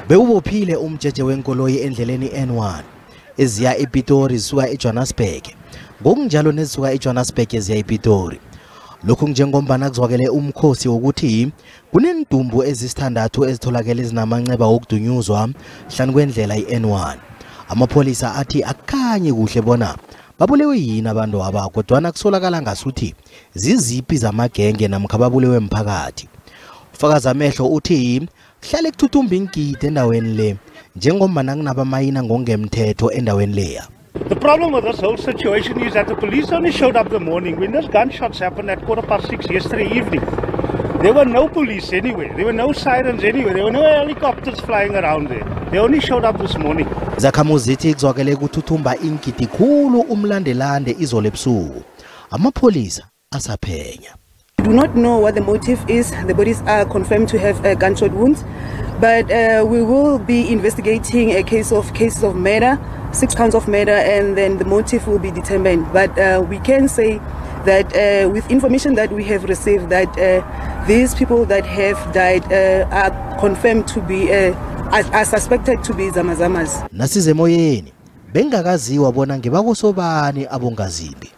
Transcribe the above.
Bewubophile umjeje wenkoloyi endleleni N1 eziya ePitori zisuka eJwanisbhege. Ngokunjalo nezisuka eJwanisbhege eziya ePitori. Lokhu njengombana kuzwakele umkhosi ukuthi kunendumbu ezisithandathu ezitholakele zinamanceba wokudunyuzwa hlanu kwendlela i-N1. Amapholisa athi akanye kuhle bona babulewe yini abantu aba kodwa kusolakala ngasuthi ziziphi zamagenge namkha babulewe emphakathi. Ufakaza amehlo uthi kuhlale kuthuthumba inkite endaweni le njengombana kunabamayina ngokungemthetho endaweni leya. The problem with this whole situation is that the police only showed up the morning when those gunshots happened at 6:15 yesterday evening. There were no police anywhere. There were no sirens anywhere. There were no helicopters flying around there. They only showed up this morning. Zakhamuzi zithi kuzwakele kuthuthumba inkiti khulu umlandelande izolo ebusuku. Amapholisa asaphenya. We do not know what the motive is. The bodies are confirmed to have gunshot wounds, but we will be investigating cases of murder, 6 counts of murder, and then the motive will be determined. But we can say that with information that we have received, that these people that have died are confirmed to be, are suspected to be zamazamas. Nasize moyeni bengakaziwa bona ngebakusobani abongazimbi.